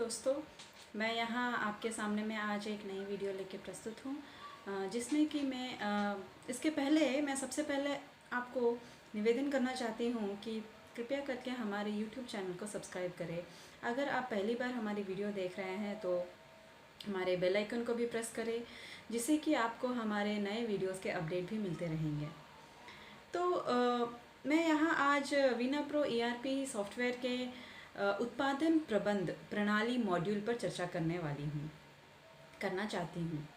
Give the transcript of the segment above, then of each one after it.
दोस्तों, मैं यहाँ आपके सामने में आज एक नई वीडियो लेके प्रस्तुत हूँ जिसमें कि मैं इसके पहले मैं सबसे पहले आपको निवेदन करना चाहती हूँ कि कृपया करके हमारे YouTube चैनल को सब्सक्राइब करें। अगर आप पहली बार हमारी वीडियो देख रहे हैं तो हमारे बेल आइकन को भी प्रेस करें, जिससे कि आपको हमारे नए वीडियोस के अपडेट भी मिलते रहेंगे। तो मैं यहाँ आज वीना प्रो ERP सॉफ्टवेयर के उत्पादन प्रबंध प्रणाली मॉड्यूल पर चर्चा करना चाहती हूँ।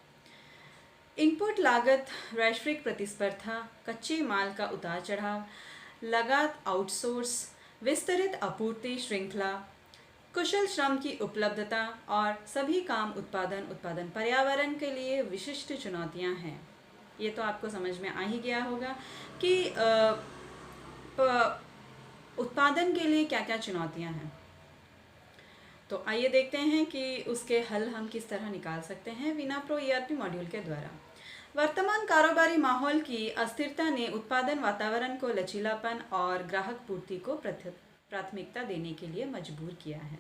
इनपुट लागत, वैश्विक प्रतिस्पर्धा, कच्चे माल का उतार चढ़ाव, लगात आउटसोर्स, विस्तृत आपूर्ति श्रृंखला, कुशल श्रम की उपलब्धता और सभी काम उत्पादन पर्यावरण के लिए विशिष्ट चुनौतियाँ हैं। ये तो आपको समझ में आ ही गया होगा कि उत्पादन के लिए क्या क्या चुनौतियां हैं। तो आइए देखते हैं कि उसके हल हम किस तरह निकाल सकते हैं वीना प्रो ERP मॉड्यूल के द्वारा। वर्तमान कारोबारी माहौल की अस्थिरता ने उत्पादन वातावरण को लचीलापन और ग्राहक पूर्ति को प्राथमिकता देने के लिए मजबूर किया है।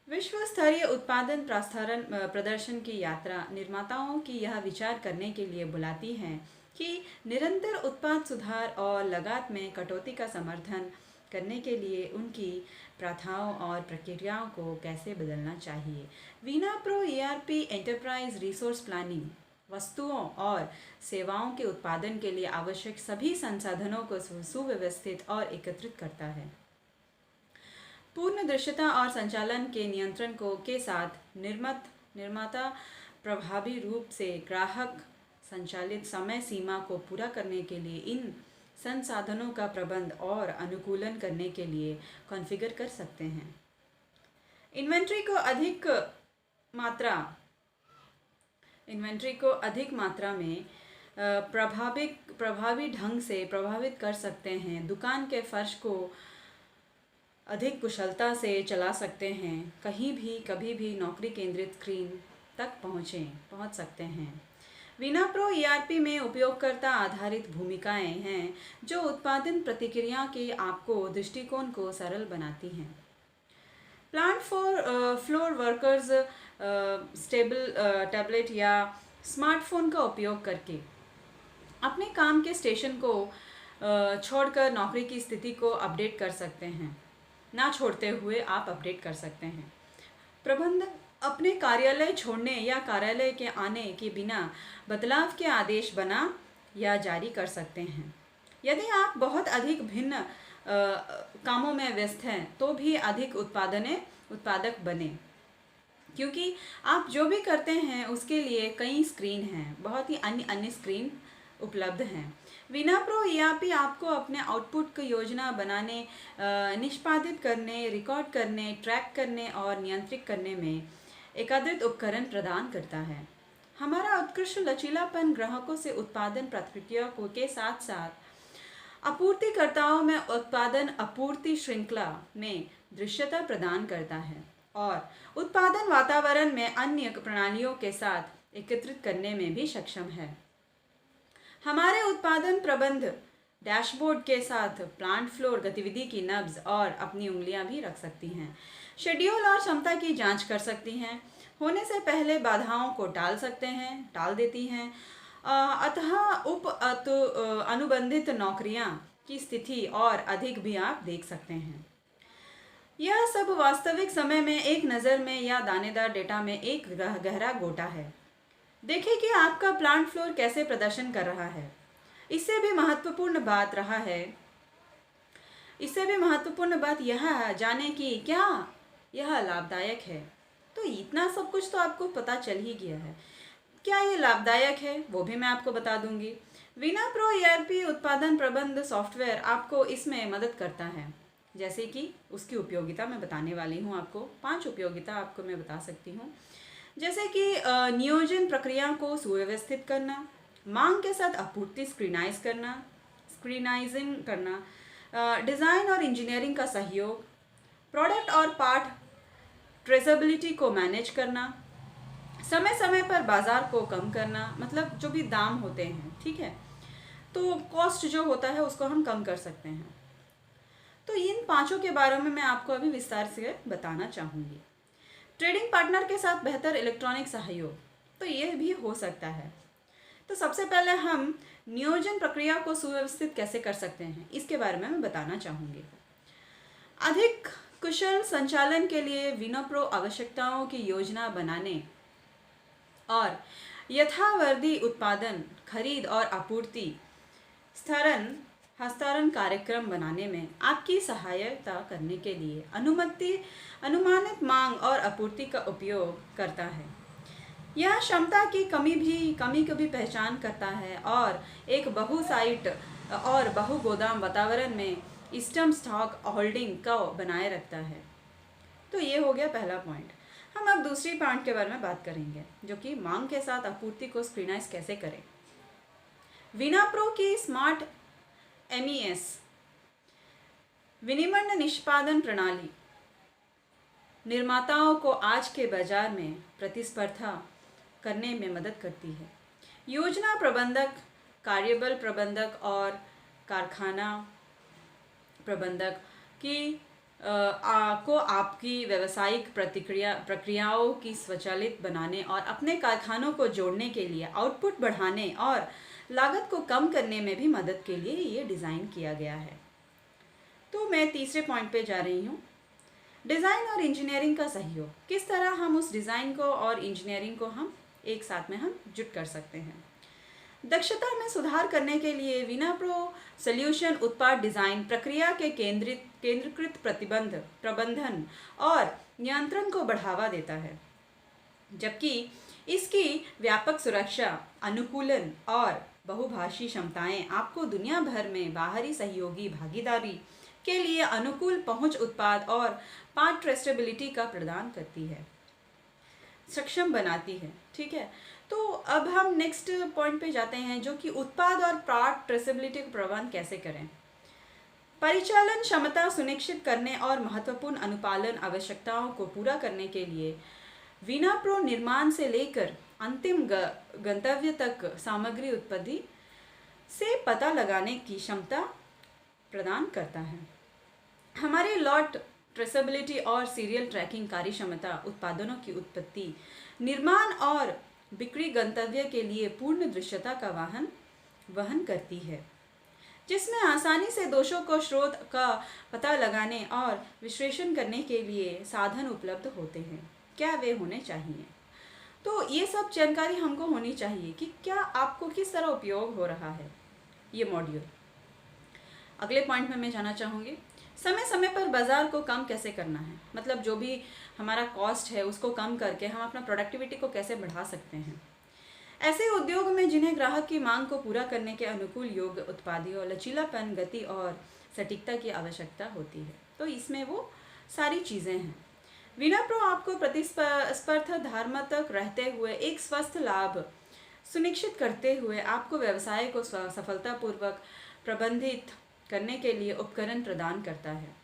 विश्व स्तरीय उत्पादन प्रदर्शन की यात्रा निर्माताओं की यह विचार करने के लिए बुलाती है कि निरंतर उत्पाद सुधार और लागत में कटौती का समर्थन करने के लिए उनकी प्रथाओं और प्रक्रियाओं को कैसे बदलना चाहिए। Veena pro ERP enterprise resource planning वस्तुओं और सेवाओं के उत्पादन के लिए आवश्यक सभी संसाधनों को सुव्यवस्थित और एकत्रित करता है। पूर्ण दृश्यता और संचालन के नियंत्रण के साथ निर्माता प्रभावी रूप से ग्राहक संचालित समय सीमा को पूरा करने के लिए इन संसाधनों का प्रबंध और अनुकूलन करने के लिए कॉन्फ़िगर कर सकते हैं। इन्वेंट्री को अधिक मात्रा में प्रभावी ढंग से प्रभावित कर सकते हैं। दुकान के फर्श को अधिक कुशलता से चला सकते हैं। कहीं भी कभी भी नौकरी केंद्रित स्क्रीन तक पहुंच सकते हैं। वीना प्रो ERP में उपयोगकर्ता आधारित भूमिकाएं हैं जो उत्पादन प्रक्रिया के आपको दृष्टिकोण को सरल बनाती हैं। प्लांट फ्लोर वर्कर्स टैबलेट या स्मार्टफोन का उपयोग करके अपने काम के स्टेशन को छोड़कर नौकरी की स्थिति को अपडेट कर सकते हैं। ना छोड़ते हुए आप अपडेट कर सकते हैं। प्रबंधक अपने कार्यालय छोड़ने या कार्यालय के आने के बिना बदलाव के आदेश बना या जारी कर सकते हैं। यदि आप बहुत अधिक भिन्न कामों में व्यस्त हैं तो भी अधिक उत्पादक बने, क्योंकि आप जो भी करते हैं उसके लिए कई स्क्रीन हैं, बहुत ही अन्य स्क्रीन उपलब्ध हैं। वीना प्रो ERP आपको अपने आउटपुट की योजना बनाने, निष्पादित करने, रिकॉर्ड करने, ट्रैक करने और नियंत्रित करने में एकीकृत उपकरण प्रदान करता है। हमारा उत्कृष्ट लचीलापन ग्राहकों से उत्पादन प्रक्रियाओं के साथ साथ आपूर्तिकर्ताओं में उत्पादन आपूर्ति श्रृंखला में दृश्यता प्रदान करता है और उत्पादन वातावरण में अन्य प्रणालियों के साथ एकत्रित करने में भी सक्षम है। हमारे उत्पादन प्रबंध डैशबोर्ड के साथ प्लांट फ्लोर गतिविधि की नब्ज और अपनी उंगलियां भी रख सकती हैं। शेड्यूल और क्षमता की जांच कर सकती हैं। होने से पहले बाधाओं को टाल देती हैं। अतः अनुबंधित नौकरियां की स्थिति और अधिक भी आप देख सकते हैं। यह सब वास्तविक समय में एक नज़र में या दानेदार डेटा में एक गहरा गोटा है। देखें कि आपका प्लांट फ्लोर कैसे प्रदर्शन कर रहा है। इससे भी महत्वपूर्ण बात यह जाने कि क्या यह लाभदायक है। तो इतना सब कुछ तो आपको पता चल ही गया है। क्या ये लाभदायक है वो भी मैं आपको बता दूंगी। वीना प्रो ERP उत्पादन प्रबंध सॉफ्टवेयर आपको इसमें मदद करता है। जैसे कि उसकी उपयोगिता मैं बताने वाली हूँ आपको। 5 उपयोगिता आपको मैं बता सकती हूँ। जैसे कि नियोजन प्रक्रिया को सुव्यवस्थित करना, मांग के साथ आपूर्ति स्क्रीनाइजिंग करना, डिज़ाइन और इंजीनियरिंग का सहयोग, प्रोडक्ट और पार्ट ट्रेसेबिलिटी को मैनेज करना, समय समय पर बाज़ार को कम करना, मतलब जो भी दाम होते हैं, ठीक है, तो कॉस्ट जो होता है उसको हम कम कर सकते हैं। तो इन पांचों के बारे में मैं आपको अभी विस्तार से बताना चाहूँगी। ट्रेडिंग पार्टनर के साथ बेहतर इलेक्ट्रॉनिक सहयोग, तो ये भी हो सकता है। तो सबसे पहले हम नियोजन प्रक्रिया को सुव्यवस्थित कैसे कर सकते हैं, इसके बारे में मैं बताना चाहूँगी। अधिक कुशल संचालन के लिए विनप्रो आवश्यकताओं की योजना बनाने और यथावर्धी उत्पादन, खरीद और आपूर्ति हस्तांतरण कार्यक्रम बनाने में आपकी सहायता करने के लिए अनुमानित मांग और आपूर्ति का उपयोग करता है। यह क्षमता की कमी को भी पहचान करता है और एक बहु साइट और बहु गोदाम वातावरण में इष्टतम स्टॉक होल्डिंग को बनाए रखता है। तो ये हो गया पहला पॉइंट। हम अब दूसरी पॉइंट के बारे में बात करेंगे, जो कि मांग के साथ आपूर्ति को सिंक्रोनाइज कैसे करें। विनाप्रो की स्मार्ट MES विनिर्माण निष्पादन प्रणाली निर्माताओं को आज के बाजार में प्रतिस्पर्धा करने में मदद करती है। योजना प्रबंधक, कार्यबल प्रबंधक और कारखाना प्रबंधक को आपकी व्यावसायिक प्रक्रियाओं की स्वचालित बनाने और अपने कारखानों को जोड़ने के लिए, आउटपुट बढ़ाने और लागत को कम करने में भी मदद के लिए ये डिज़ाइन किया गया है। तो मैं तीसरे पॉइंट पे जा रही हूँ, डिज़ाइन और इंजीनियरिंग का सहयोग। किस तरह हम उस डिज़ाइन को और इंजीनियरिंग को हम एक साथ में हम जुट कर सकते हैं। दक्षता में सुधार करने के लिए विनाप्रो सॉल्यूशन उत्पाद डिज़ाइन प्रक्रिया के केंद्रीकृत प्रबंधन और नियंत्रण को बढ़ावा देता है, जबकि इसकी व्यापक सुरक्षा, अनुकूलन और बहुभाषी क्षमताएं आपको दुनिया भर में बाहरी सहयोगी भागीदारी के लिए अनुकूल पहुंच, उत्पाद और पार्ट ट्रेसेबिलिटी का प्रदान करती है, सक्षम बनाती है। ठीक है, तो अब हम नेक्स्ट पॉइंट पे जाते हैं, जो कि उत्पाद और पार्ट ट्रेसेबिलिटी का प्रबंधन कैसे करें। परिचालन क्षमता सुनिश्चित करने और महत्वपूर्ण अनुपालन आवश्यकताओं को पूरा करने के लिए विनाप्रो निर्माण से लेकर अंतिम गंतव्य तक सामग्री उत्पत्ति से पता लगाने की क्षमता प्रदान करता है। हमारे लॉट ट्रेसेबिलिटी और सीरियल ट्रैकिंग कार्यक्षमता उत्पादनों की उत्पत्ति, निर्माण और बिक्री गंतव्य के लिए पूर्ण दृश्यता का वहन करती है, जिसमें आसानी से दोषों को स्रोत का पता लगाने और विश्लेषण करने के लिए साधन उपलब्ध होते हैं। क्या वे होने चाहिए? तो ये सब जानकारी हमको होनी चाहिए कि क्या आपको किस तरह उपयोग हो रहा है ये मॉड्यूल। अगले पॉइंट में मैं जाना चाहूँगी, समय समय पर बाज़ार को कम कैसे करना है। मतलब जो भी हमारा कॉस्ट है उसको कम करके हम अपना प्रोडक्टिविटी को कैसे बढ़ा सकते हैं। ऐसे उद्योग में जिन्हें ग्राहक की मांग को पूरा करने के अनुकूल योग्य उत्पादों, लचीलापन, गति और सटीकता की आवश्यकता होती है। तो इसमें वो सारी चीज़ें हैं। विनाप्रो आपको प्रतिस्पर्धा धार्मिक रहते हुए एक स्वस्थ लाभ सुनिश्चित करते हुए आपको व्यवसाय को सफलतापूर्वक प्रबंधित करने के लिए उपकरण प्रदान करता है।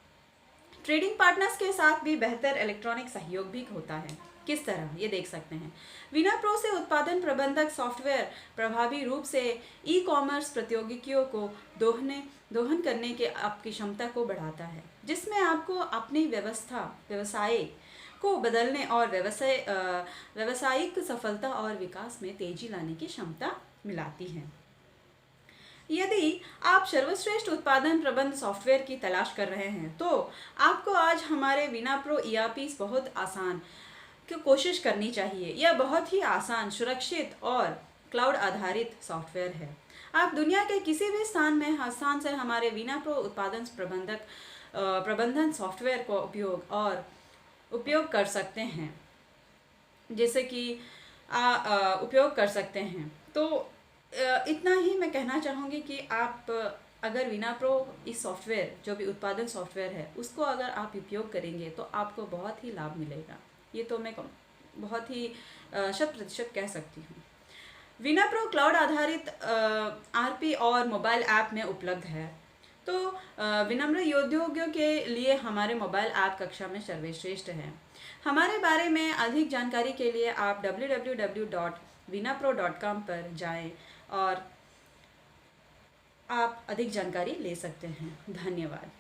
ट्रेडिंग पार्टनर्स के साथ भी बेहतर इलेक्ट्रॉनिक सहयोग भी होता है। किस तरह, ये देख सकते हैं। विनाप्रो से उत्पादन प्रबंधक सॉफ्टवेयर प्रभावी रूप से ई-कॉमर्स प्रतियोगियों को दोहन करने के आपकी क्षमता को बढ़ाता है, जिसमें आपको अपनी व्यवसाय को बदलने और व्यवसायिक सफलता और विकास में तेजी लाने की क्षमता मिलाती है। यदि आप सर्वश्रेष्ठ उत्पादन प्रबंध सॉफ्टवेयर की तलाश कर रहे हैं, तो आपको आज हमारे विनाप्रो ERP बहुत आसान की कोशिश करनी चाहिए। यह बहुत ही आसान, सुरक्षित और क्लाउड आधारित सॉफ्टवेयर है। आप दुनिया के किसी भी स्थान से हमारे विनाप्रो उत्पादन प्रबंधन सॉफ्टवेयर को उपयोग कर सकते हैं, जैसे कि उपयोग कर सकते हैं। तो इतना ही मैं कहना चाहूँगी कि आप अगर विनाप्रो इस सॉफ्टवेयर, जो भी उत्पादन सॉफ्टवेयर है, उसको अगर आप उपयोग करेंगे तो आपको बहुत ही लाभ मिलेगा। ये तो मैं बहुत ही 100% कह सकती हूँ। विनाप्रो क्लाउड आधारित RP और मोबाइल ऐप में उपलब्ध है। तो विनम्र उद्योगों के लिए हमारे मोबाइल ऐप कक्षा में सर्वश्रेष्ठ है। हमारे बारे में अधिक जानकारी के लिए आप www.vinapro.com पर जाएं और आप अधिक जानकारी ले सकते हैं। धन्यवाद।